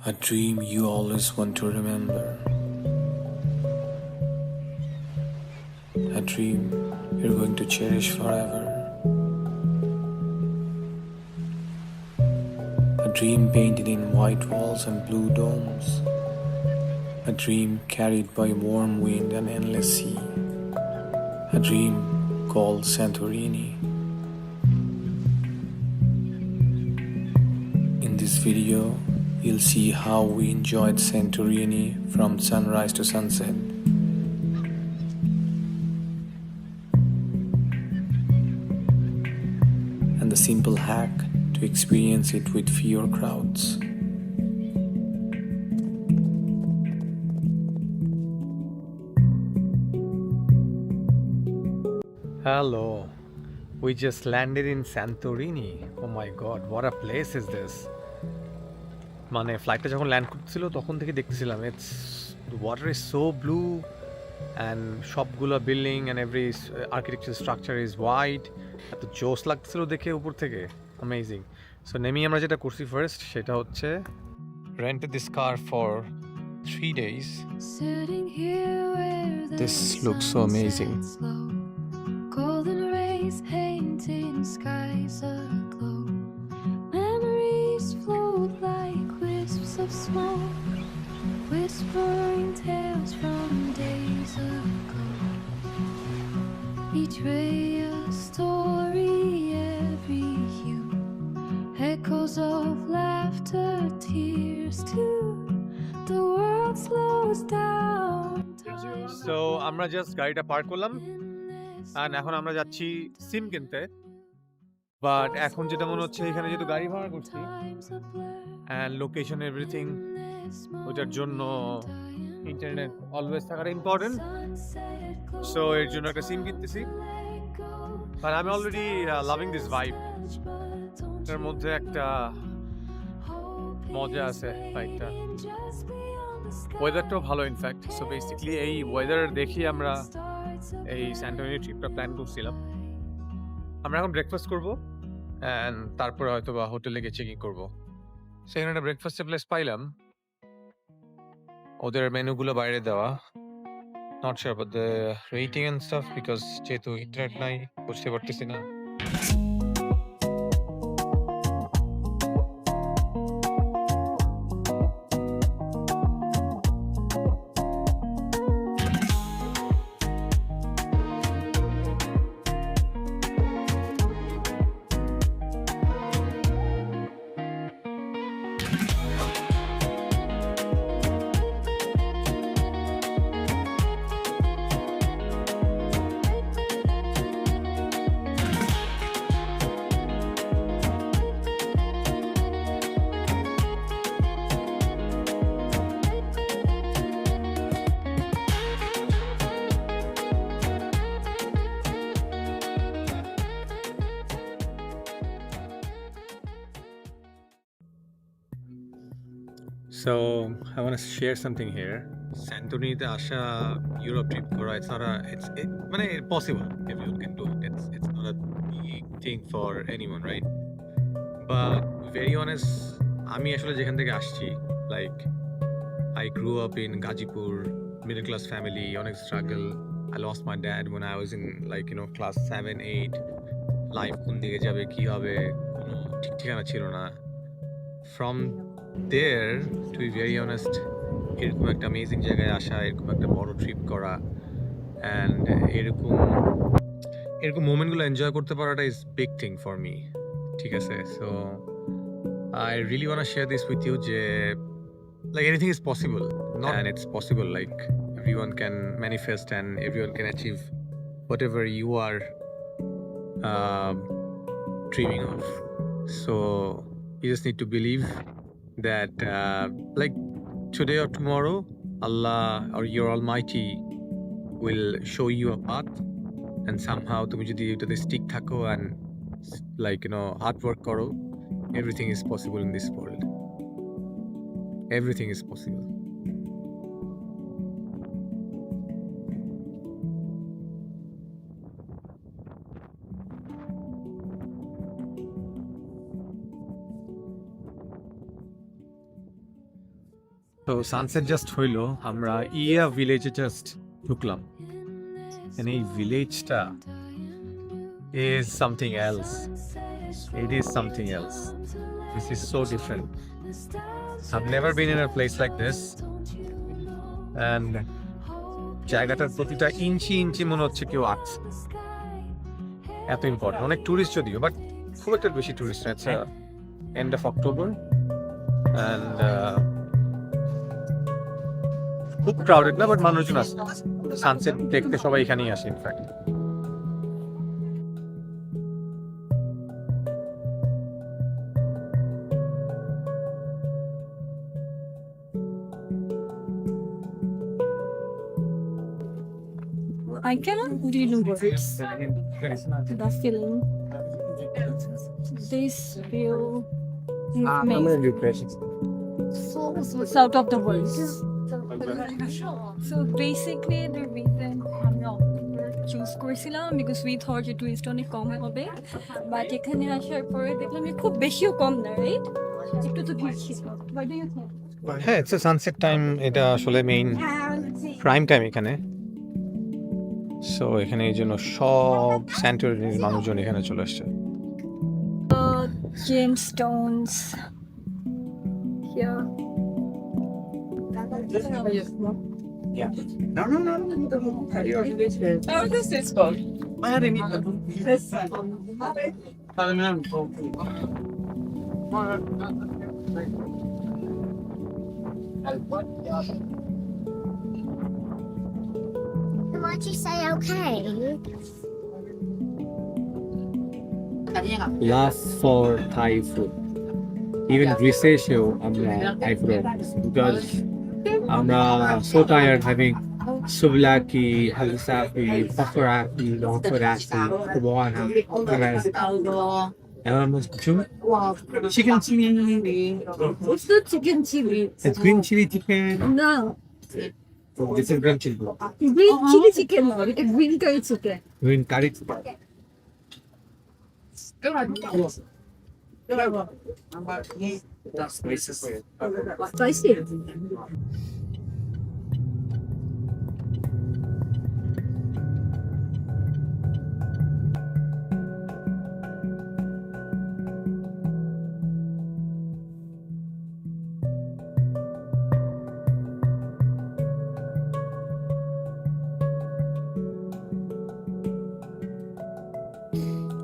A dream you always want to remember. A dream you're going to cherish forever. A dream painted in white walls and blue domes. A dream carried by warm wind and endless sea. A dream called Santorini. In this video, you'll see how we enjoyed Santorini from sunrise to sunset. And the simple hack to experience it with fewer crowds. Hello, we just landed in Santorini. Oh my god, what a place is this! মানে ফ্লাইটটা যখন land করতেছিল তখন থেকে দেখতেছিলাম it's water is so blue and সবগুলো building and every architecture structure is white. এত জোস লাগতেছিল দেখে উপর থেকে, অ্যামেজিং। সো নেমেই আমরা যেটা করছি ফার্স্ট সেটা হচ্ছে rented this car for 3 days. This looks so amazing. Golden rays painting skies aglow. Memories float like wisps of smoke, whispering tales from days ago. Each ray a story, every hue, echoes of laughter, tears too. The world slows down. So আমরা just গাড়িটা park করলাম আর এখন আমরা যাচ্ছি সিম কিনতে। But এখন যেটা মনে হচ্ছে এখানে যেহেতু গাড়ি ভাড়া করছি অ্যান্ড লোকেশন এভরিথিং, ওইটার জন্য ইন্টারনেট অলওয়েজ থাকাটা ইম্পর্টেন্ট। সো এর জন্য একটা সিম কিনতেছি। আর আমি অলরেডি লাভিং দিস ভাইব। এটার মধ্যে একটা মজা আছে বাইকটা, ওয়েদারটাও ভালো ইনফ্যাক্ট। সো বেসিক্যালি এই ওয়েদার দেখি আমরা এই স্যান্টোরিনি ট্রিপটা প্ল্যান করছিলাম। আমরা এখন ব্রেকফাস্ট করবো অ্যান্ড তারপরে হয়তো বা হোটেলে গিয়ে চেকিং করবো। সেখানে একটা ব্রেকফাস্টের প্লেস পাইলাম, ওদের মেনুগুলো বাইরে দেওয়া। Not sure about the rating and stuff because যেহেতু ইন্টারনেট নাই বুঝতে পারতেছি না। So I want to share something here. Santoriniতে আসা ইউরোপ ট্রিপ করা, it's not a মানে possible, everyone can do it. It's not a big thing for anyone, right? But very honest, আমি আসলে যেখান থেকে আসছি, like I grew up in Gajipur, middle class family, অনেক struggle. I lost my dad when I was in class 7, 8. Life কোন দিকে যাবে, কি হবে, কোনো ঠিক ঠিকানা ছিল না। From there, to be very honest, এরকম একটা অ্যামেজিং জায়গায় আসা, এরকম একটা বড় ট্রিপ করা অ্যান্ড এরকম মোমেন্টগুলো এনজয় করতে পারাটা is big thing for me. ঠিক আছে, so I really want to share this with you যে like anything is possible, and it's possible, like everyone can manifest and everyone can achieve whatever you are dreaming of. So you just need to believe that like today or tomorrow Allah or your Almighty will show you a path, and somehow তুমি যদি এটাতে stick থাকো and hard work করো, everything is possible in this world. Everything is possible. তো sunset just হইলো, আমরা ইয়া ভিলেজে just ঢুকলাম। And এই ভিলেজটা is something else. It is something else. This is so different. I've never been in a place like this. And জায়গাটার প্রতিটা ইঞ্চি ইঞ্চি মনে হচ্ছে কেউ আছে, এত ইম্পর্টেন্ট। অনেক টুরিস্ট যদিও, বাট খুব একটা বেশি টুরিস্ট না। It's end of October and খুব ক্রাউডেড না, বাট মানুষজন আছে। সানসেট দেখতে সবাই এখানেই আসে in fact. I cannot really words the feeling. This view is out of the world. So basically the reason আমরা choose করেছিলাম because we thought যে tourist অনেক কম হবে, but এখানে আসার পরে দেখলাম যে খুব বেশিও কম না, রাইট? একটু তো বেশি। What do you think? হ্যাঁ, ইটস এ সানসেট টাইম। এটা আসলে মেইন প্রাইম টাইম এখানে। সো এখানে এই জন্য সব স্যান্টোরিনির মানুষজন এখানে চলে আসছে। Gemstones here. Oh, this is fun. Why'd you say okay? Love for Thai food. Even Greece এসেও আমরা Thai food because আমরা so tired having souvlaki, halisaki, paparaki, paparaki, kubana, and almost chicken chili. It's not chicken chili. It's green chili chicken. No. This is green chili. Green chili chicken, no. It's green curry chicken. Green curry chicken. Spicy.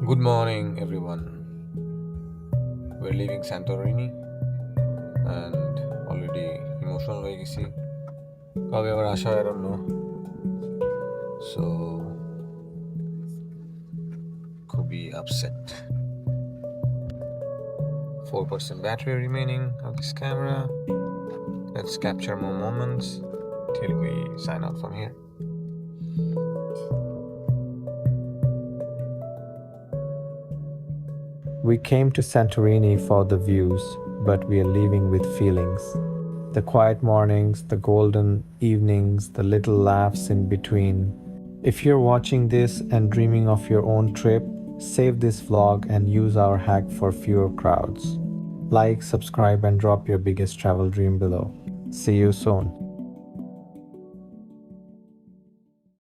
Good morning, everyone. We're leaving Santorini and already emotional হয়ে গেছি। কবে আবার আসা হয় I don't know. So খুবই upset. 4% battery remaining of this camera. Let's capture more moments till we sign out from here. We came to Santorini for the views, but we are leaving with feelings. The quiet mornings, the golden evenings, the little laughs in between. If you're watching this and dreaming of your own trip, save this vlog and use our hack for fewer crowds. Like, subscribe, and drop your biggest travel dream below. See you soon.